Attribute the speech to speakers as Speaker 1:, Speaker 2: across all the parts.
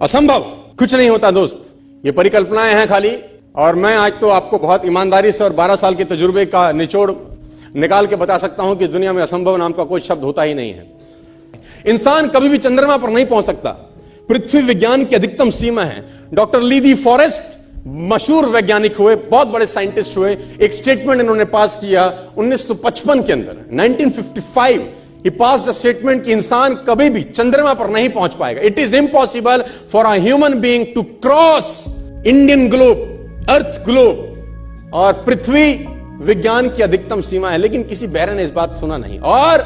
Speaker 1: असंभव कुछ नहीं होता दोस्त, ये परिकल्पनाएं हैं खाली। और मैं आज तो आपको बहुत ईमानदारी से और 12 साल के तजुर्बे का निचोड़ निकाल के बता सकता हूं कि इस दुनिया में असंभव नाम का कोई शब्द होता ही नहीं है। इंसान कभी भी चंद्रमा पर नहीं पहुंच सकता, पृथ्वी विज्ञान की अधिकतम सीमा है। डॉक्टर ली दी फॉरेस्ट मशहूर वैज्ञानिक हुए, बहुत बड़े साइंटिस्ट हुए। एक स्टेटमेंट इन्होंने पास किया 1955 के अंदर, 1955 ही पास द स्टेटमेंट कि इंसान कभी भी चंद्रमा पर नहीं पहुंच पाएगा। It is impossible for a human being to cross Indian globe, earth globe. और पृथ्वी विज्ञान की अधिकतम सीमा है, लेकिन किसी बहरे ने इस बात सुना नहीं और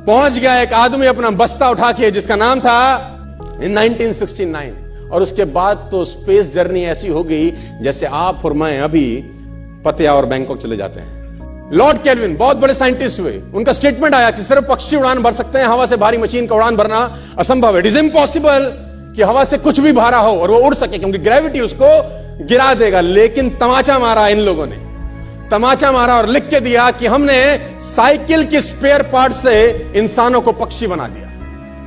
Speaker 1: पहुंच गया एक आदमी अपना बस्ता उठा के, जिसका नाम था इन 1969। और उसके बाद तो स्पेस जर्नी ऐसी हो गई जैसे आप और मैं अभी पतिया और बैंकॉक चले जाते हैं। लॉर्ड केल्विन बहुत बड़े साइंटिस्ट हुए, उनका स्टेटमेंट आया कि सिर्फ पक्षी उड़ान भर सकते हैं, हवा से भारी मशीन का उड़ान भरना असंभव है। इट इज इम्पॉसिबल कि हवा से कुछ भी भारा हो और वो उड़ सके, क्योंकि ग्रेविटी उसको गिरा देगा। लेकिन तमाचा मारा इन लोगों ने, तमाचा मारा और लिख के दिया कि हमने साइकिल के स्पेयर पार्ट से इंसानों को पक्षी बना दिया।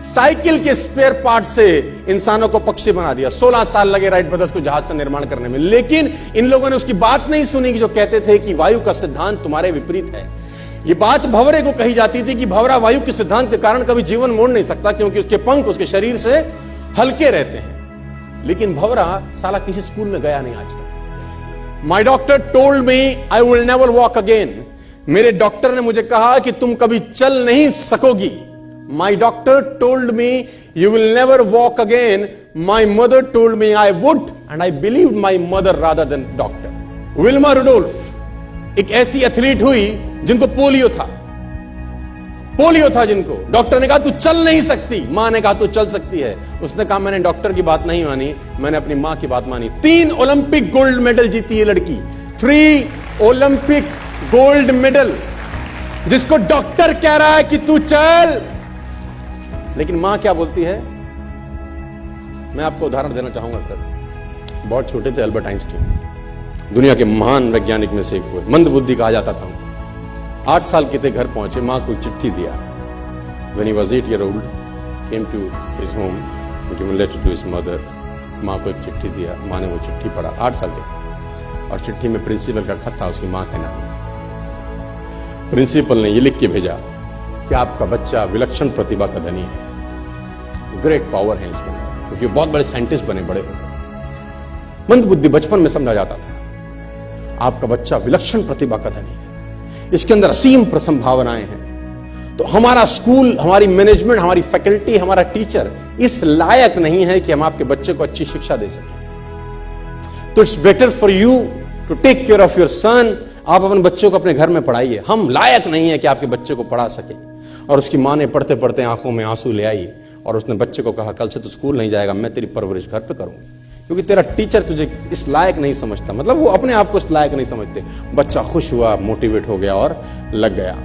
Speaker 1: साइकिल के स्पेयर पार्ट से इंसानों को पक्षी बना दिया। 16 साल लगे राइट ब्रदर्स को जहाज का निर्माण करने में, लेकिन इन लोगों ने उसकी बात नहीं सुनी कि जो कहते थे कि वायु का सिद्धांत तुम्हारे विपरीत है। यह बात भंवरे को कही जाती थी कि भंवरा वायु के सिद्धांत के कारण कभी जीवन मोड़ नहीं सकता, क्योंकि उसके पंख उसके शरीर से हल्के रहते हैं। लेकिन भंवरा साला किसी स्कूल में गया नहीं आज तक। माई doctor told me I will never walk again. मेरे डॉक्टर ने मुझे कहा कि तुम कभी चल नहीं सकोगी। My doctor told me you will never walk again. My mother told me I would, and I believed my mother rather than doctor. Wilma Rudolph एक ऐसी एथलीट हुई जिनको पोलियो था, जिनको डॉक्टर ने कहा तू चल नहीं सकती, मां ने कहा तू चल सकती है। उसने कहा मैंने डॉक्टर की बात नहीं मानी, मैंने अपनी मां की बात मानी। 3 ओलंपिक गोल्ड मेडल जीती ये लड़की, 3 ओलंपिक गोल्ड मेडल, जिसको डॉक्टर कह रहा है कि तू चल। लेकिन मां क्या बोलती है? मैं आपको उदाहरण देना चाहूंगा सर। बहुत छोटे थे अल्बर्ट आइंस्टीन, दुनिया के महान वैज्ञानिक में से एक हुए, मंद बुद्धि कहा जाता था। 8 साल के थे, घर पहुंचे, मां को चिट्ठी दिया। When he was 8 years old, came to his home, given a letter to his mother. मां को एक चिट्ठी दिया, मां ने वो चिट्ठी पढ़ा। 8 साल के थे और चिट्ठी में प्रिंसिपल का खत था, उसकी मां का नाम। प्रिंसिपल ने ये लिख के भेजा कि आपका बच्चा विलक्षण प्रतिभा का धनी है, ग्रेट पावर है इसके अंदर, क्योंकि बहुत बड़े साइंटिस्ट बने, बड़े हो गए। मंद बुद्धि बचपन में समझा जाता था। आपका बच्चा विलक्षण प्रतिभा का धनी है, इसके अंदर असीम संभावनाएं हैं। तो हमारा स्कूल, हमारी मैनेजमेंट, हमारी फैकल्टी, हमारा टीचर इस लायक नहीं है कि हम आपके बच्चे को अच्छी शिक्षा दे सकें। तो it's better for you to take care of your son. आप अपने बच्चों को अपने घर में पढ़ाइए, हम लायक नहीं है कि आपके बच्चे को पढ़ा सके। और उसकी मां ने पढ़ते पढ़ते आंखों में आंसू ले आई और उसने बच्चे को कहा कल से तू स्कूल नहीं जाएगा, मैं तेरी परवरिश घर पे करूंगी, क्योंकि तेरा टीचर तुझे इस लायक नहीं समझता। मतलब वो अपने आप को इस लायक नहीं समझते। बच्चा खुश हुआ, मोटिवेट हो गया और लग गया।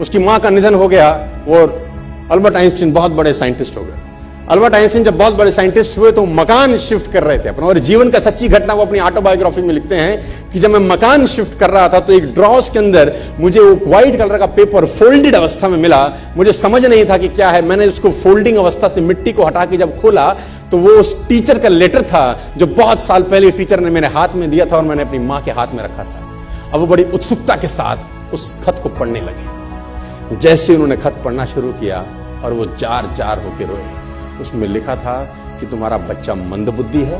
Speaker 1: उसकी मां का निधन हो गया और अल्बर्ट आइंस्टीन बहुत बड़े साइंटिस्ट हो गए। अल्बर्ट आइंस्टीन जब बहुत बड़े साइंटिस्ट हुए तो मकान शिफ्ट कर रहे थे अपना, और जीवन का सच्ची घटना वो अपनी ऑटोबायोग्राफी में लिखते हैं कि जब मैं मकान शिफ्ट कर रहा था तो एक ड्रॉस के अंदर मुझे वो व्हाइट कलर का पेपर फोल्डेड अवस्था में मिला। मुझे समझ नहीं था कि क्या है। मैंने उसको फोल्डिंग अवस्था से मिट्टी को हटा के जब खोला तो वो उस टीचर का लेटर था जो बहुत साल पहले टीचर ने मेरे हाथ में दिया था और मैंने अपनी मां के हाथ में रखा था। अब वो बड़ी उत्सुकता के साथ उस खत को पढ़ने लगे। जैसे उन्होंने खत पढ़ना शुरू किया और वो जार जार होकर रोए। उसमें लिखा था कि तुम्हारा बच्चा मंदबुद्धि है,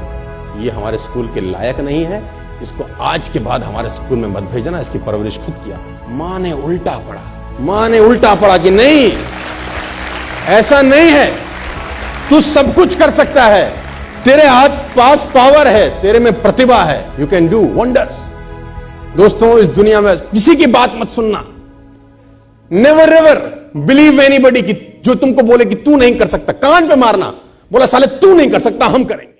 Speaker 1: ये हमारे स्कूल के लायक नहीं है, इसको आज के बाद हमारे स्कूल में मत भेजना, इसकी परवरिश खुद किया। मां ने उल्टा पढ़ा, मां ने उल्टा पढ़ा कि नहीं, ऐसा नहीं है, तू सब कुछ कर सकता है, तेरे हाथ पास पावर है, तेरे में प्रतिभा है, यू कैन डू वंडर्स। दोस्तों, इस दुनिया में किसी की बात मत सुनना। नेवर एवर बिलीव एनीबॉडी कि जो तुमको बोले कि तू नहीं कर सकता, कान पे मारना, बोला साले तू नहीं कर सकता, हम करेंगे।